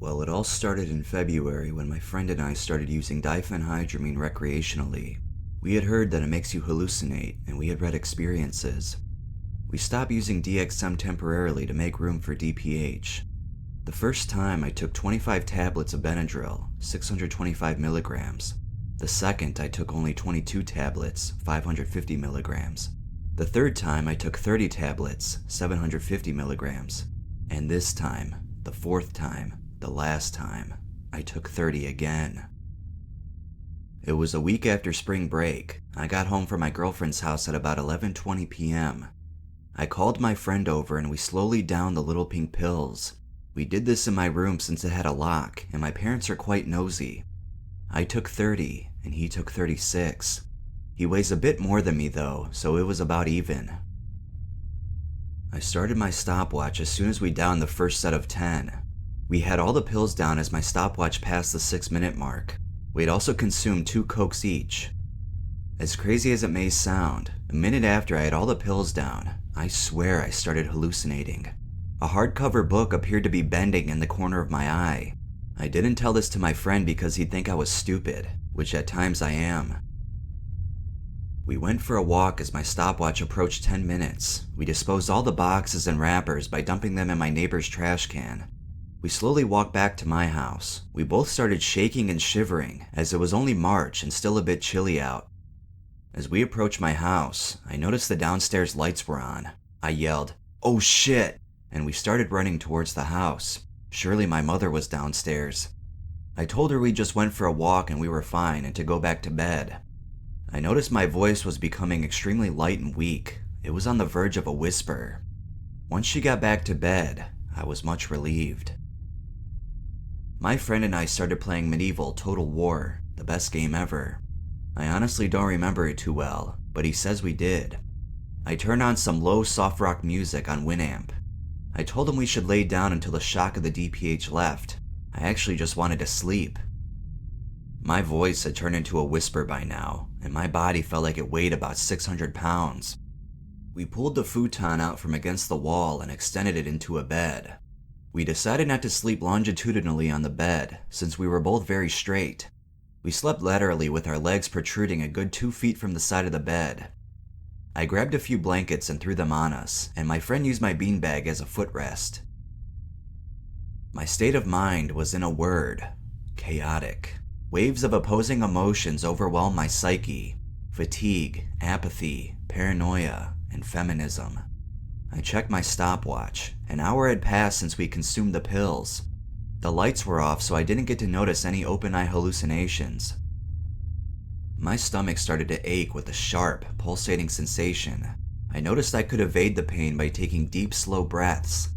Well, it all started in February when my friend and I started using diphenhydramine recreationally. We had heard that it makes you hallucinate, and we had read experiences. We stopped using DXM temporarily to make room for DPH. The first time I took 25 tablets of Benadryl, 625 milligrams. The second I took only 22 tablets, 550 milligrams. The third time I took 30 tablets, 750 milligrams. And this time, the fourth time, the last time, I took 30 again. It was a week after spring break. I got home from my girlfriend's house at about 11:20 p.m. I called my friend over and we slowly downed the little pink pills. We did this in my room since it had a lock, and my parents are quite nosy. I took 30 and he took 36. He weighs a bit more than me though, so it was about even. I started my stopwatch as soon as we downed the first set of 10. We had all the pills down as my stopwatch passed the 6-minute mark. We had also consumed 2 Cokes each. As crazy as it may sound, a minute after I had all the pills down, I swear I started hallucinating. A hardcover book appeared to be bending in the corner of my eye. I didn't tell this to my friend because he'd think I was stupid, which at times I am. We went for a walk as my stopwatch approached 10 minutes. We disposed all the boxes and wrappers by dumping them in my neighbor's trash can. We slowly walked back to my house. We both started shaking and shivering as it was only March and still a bit chilly out. As we approached my house, I noticed the downstairs lights were on. I yelled, "Oh shit!" and we started running towards the house. Surely my mother was downstairs. I told her we just went for a walk and we were fine and to go back to bed. I noticed my voice was becoming extremely light and weak. It was on the verge of a whisper. Once she got back to bed, I was much relieved. My friend and I started playing medieval Total War, the best game ever. I honestly don't remember it too well, but he says we did. I turned on some low soft rock music on Winamp. I told him we should lay down until the shock of the DPH left. I actually just wanted to sleep. My voice had turned into a whisper by now, and my body felt like it weighed about 600 pounds. We pulled the futon out from against the wall and extended it into a bed. We decided not to sleep longitudinally on the bed, since we were both very straight. We slept laterally with our legs protruding a good 2 feet from the side of the bed. I grabbed a few blankets and threw them on us, and my friend used my beanbag as a footrest. My state of mind was in a word: chaotic. Waves of opposing emotions overwhelmed my psyche: fatigue, apathy, paranoia, and feminism. I checked my stopwatch. An hour had passed since we consumed the pills. The lights were off, so I didn't get to notice any open-eye hallucinations. My stomach started to ache with a sharp, pulsating sensation. I noticed I could evade the pain by taking deep, slow breaths.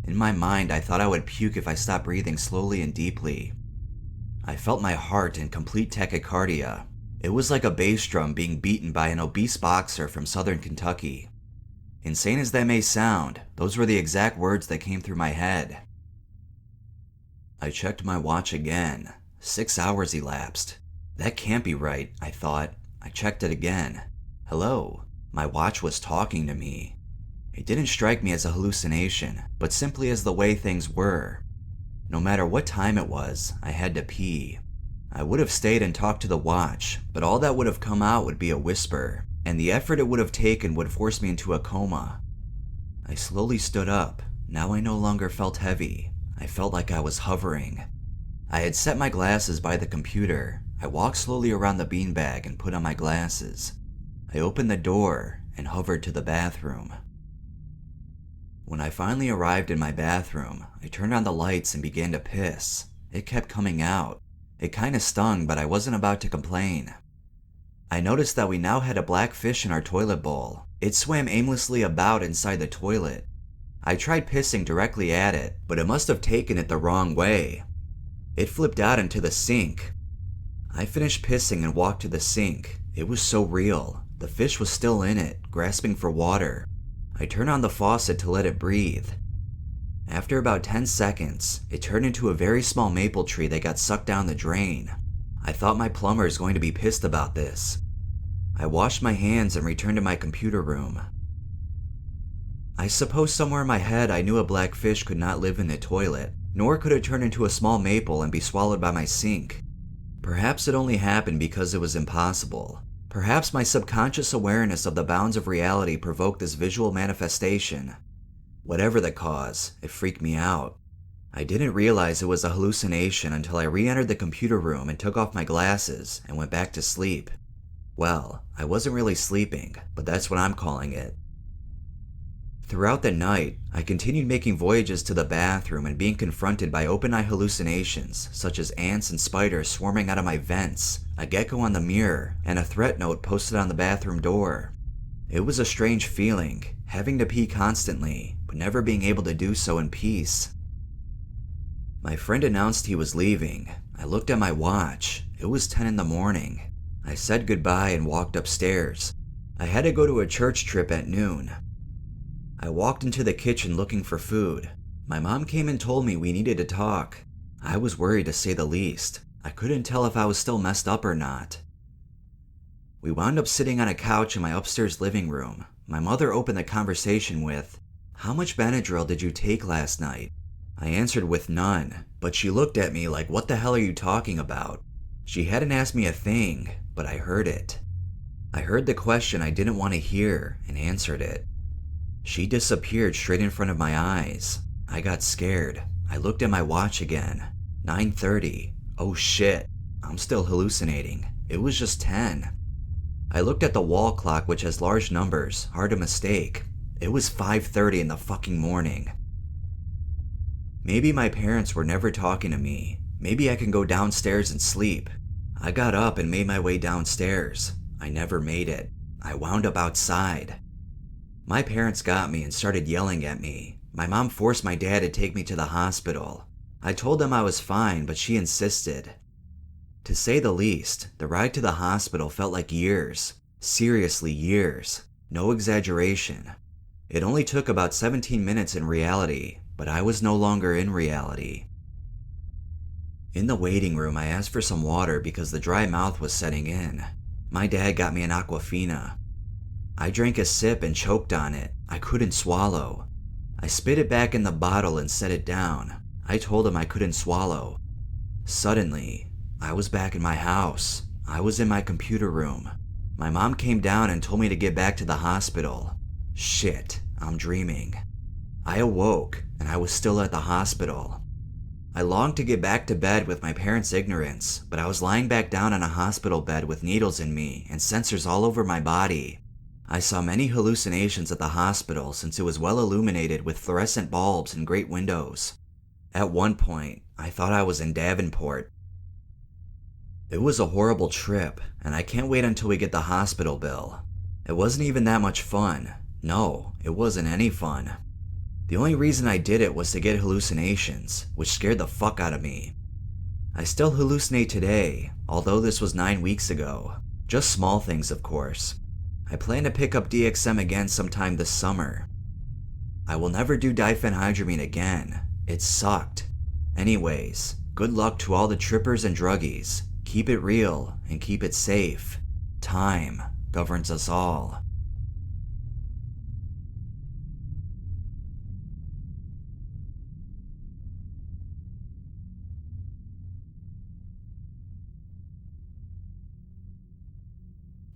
In my mind, I thought I would puke if I stopped breathing slowly and deeply. I felt my heart in complete tachycardia. It was like a bass drum being beaten by an obese boxer from southern Kentucky. Insane as that may sound, those were the exact words that came through my head. I checked my watch again. 6 hours elapsed. That can't be right, I thought. I checked it again. Hello. My watch was talking to me. It didn't strike me as a hallucination, but simply as the way things were. No matter what time it was, I had to pee. I would have stayed and talked to the watch, but all that would have come out would be a whisper, and the effort it would have taken would force me into a coma. I slowly stood up. Now I no longer felt heavy. I felt like I was hovering. I had set my glasses by the computer. I walked slowly around the beanbag and put on my glasses. I opened the door and hovered to the bathroom. When I finally arrived in my bathroom, I turned on the lights and began to piss. It kept coming out. It kinda stung, but I wasn't about to complain. I noticed that we now had a black fish in our toilet bowl. It swam aimlessly about inside the toilet. I tried pissing directly at it, but it must have taken it the wrong way. It flipped out into the sink. I finished pissing and walked to the sink. It was so real. The fish was still in it, grasping for water. I turned on the faucet to let it breathe. After about 10 seconds, it turned into a very small maple tree that got sucked down the drain. I thought my plumber is going to be pissed about this. I washed my hands and returned to my computer room. I suppose somewhere in my head I knew a black fish could not live in the toilet. nor could it turn into a small maple and be swallowed by my sink. Perhaps it only happened because it was impossible. Perhaps my subconscious awareness of the bounds of reality provoked this visual manifestation. Whatever the cause, it freaked me out. I didn't realize it was a hallucination until I re-entered the computer room and took off my glasses and went back to sleep. Well, I wasn't really sleeping, but that's what I'm calling it. Throughout the night, I continued making voyages to the bathroom and being confronted by open-eye hallucinations, such as ants and spiders swarming out of my vents, a gecko on the mirror, and a threat note posted on the bathroom door. It was a strange feeling, having to pee constantly, but never being able to do so in peace. My friend announced he was leaving. I looked at my watch. It was 10 in the morning. I said goodbye and walked upstairs. I had to go to a church trip at noon. I walked into the kitchen looking for food. My mom came and told me we needed to talk. I was worried to say the least. I couldn't tell if I was still messed up or not. We wound up sitting on a couch in my upstairs living room. My mother opened the conversation with, "How much Benadryl did you take last night?" I answered with none, but she looked at me like, "What the hell are you talking about?" She hadn't asked me a thing, but I heard it. I heard the question I didn't want to hear and answered it. She disappeared straight in front of my eyes. I got scared. I looked at my watch again. 9:30. Oh shit. I'm still hallucinating. It was just 10. I looked at the wall clock, which has large numbers, hard to mistake. It was 5:30 in the fucking morning. Maybe my parents were never talking to me. Maybe I can go downstairs and sleep. I got up and made my way downstairs. I never made it. I wound up outside. My parents got me and started yelling at me. My mom forced my dad to take me to the hospital. I told them I was fine, but she insisted. To say the least, the ride to the hospital felt like years. Seriously, years. No exaggeration. It only took about 17 minutes in reality, but I was no longer in reality. In the waiting room, I asked for some water because the dry mouth was setting in. My dad got me an Aquafina. I drank a sip and choked on it. I couldn't swallow. I spit it back in the bottle and set it down. I told him I couldn't swallow. Suddenly, I was back in my house. I was in my computer room. My mom came down and told me to get back to the hospital. Shit, I'm dreaming. I awoke and I was still at the hospital. I longed to get back to bed with my parents' ignorance, but I was lying back down on a hospital bed with needles in me and sensors all over my body. I saw many hallucinations at the hospital since it was well illuminated with fluorescent bulbs and great windows. At one point, I thought I was in Davenport. It was a horrible trip, and I can't wait until we get the hospital bill. It wasn't even that much fun. No, it wasn't any fun. The only reason I did it was to get hallucinations, which scared the fuck out of me. I still hallucinate today, although this was 9 weeks ago. Just small things, of course. I plan to pick up DXM again sometime this summer. I will never do diphenhydramine again. It sucked. Anyways, good luck to all the trippers and druggies. Keep it real and keep it safe. Time governs us all.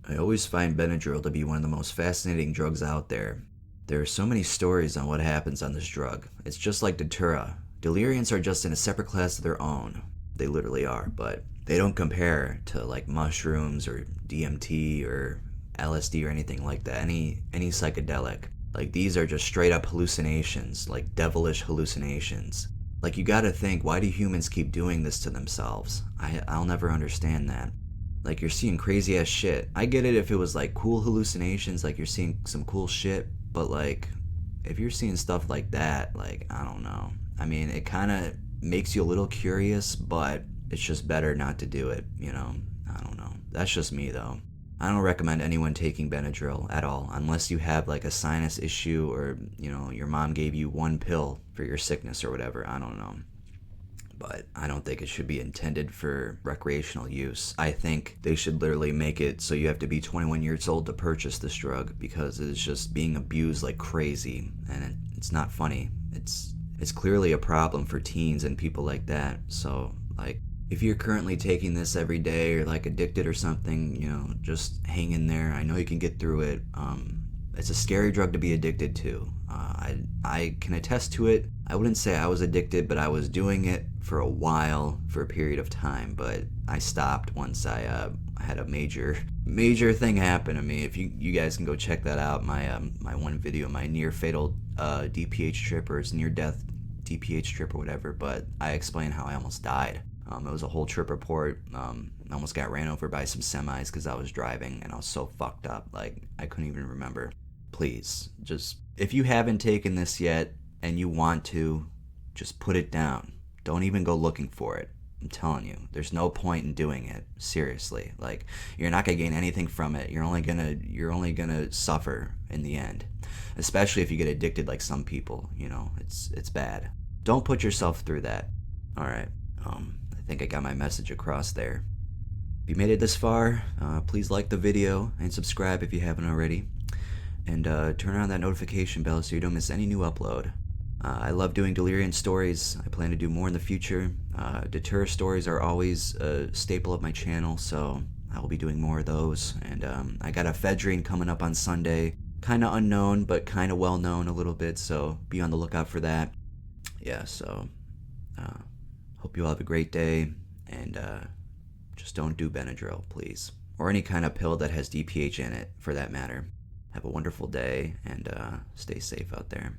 I always find Benadryl to be one of the most fascinating drugs out there. There are so many stories on what happens on this drug. It's just like Datura. Deliriants are just in a separate class of their own. They literally are, but they don't compare to like mushrooms or DMT or LSD or anything like that, any psychedelic. Like these are just straight up hallucinations, like devilish hallucinations. Like you gotta think, why do humans keep doing this to themselves? I'll never understand that. Like you're seeing crazy ass shit. I get it if it was like cool hallucinations, like you're seeing some cool shit, but like if you're seeing stuff like that, like I don't know. I mean, it kind of makes you a little curious, but it's just better not to do it, you know? I don't know. That's just me though. I don't recommend anyone taking Benadryl at all unless you have like a sinus issue or, you know, your mom gave you one pill for your sickness or whatever. I don't know. But I don't think it should be intended for recreational use. I think they should literally make it so you have to be 21 years old to purchase this drug because it's just being abused like crazy and it's not funny. It's clearly a problem for teens and people like that. So, like, if you're currently taking this every day or like addicted or something, just hang in there. I know you can get through it. It's a scary drug to be addicted to. I can attest to it. I wouldn't say I was addicted, but I was doing it for a while, for a period of time. But I stopped once I had a major thing happen to me. If you guys can go check that out, my one video, my near fatal DPH trip, or it's near death DPH trip or whatever. But I explain how I almost died. It was a whole trip report. I almost got ran over by some semis because I was driving and I was so fucked up. Like, I couldn't even remember. Please, just, if you haven't taken this yet and you want to, just put it down. Don't even go looking for it. I'm telling you, there's no point in doing it. Seriously. Like, you're not gonna gain anything from it. You're only gonna suffer in the end. Especially if you get addicted like some people, it's bad. Don't put yourself through that. Alright. I think I got my message across there. If you made it this far, please like the video and subscribe if you haven't already. And turn on that notification bell so you don't miss any new upload. I love doing delirium stories. I plan to do more in the future. Deter stories are always a staple of my channel, so I will be doing more of those. And I got ephedrine coming up on Sunday. Kind of unknown, but kind of well known a little bit, so be on the lookout for that. Yeah, so hope you all have a great day, and just don't do Benadryl, please. Or any kind of pill that has DPH in it, for that matter. Have a wonderful day, and stay safe out there.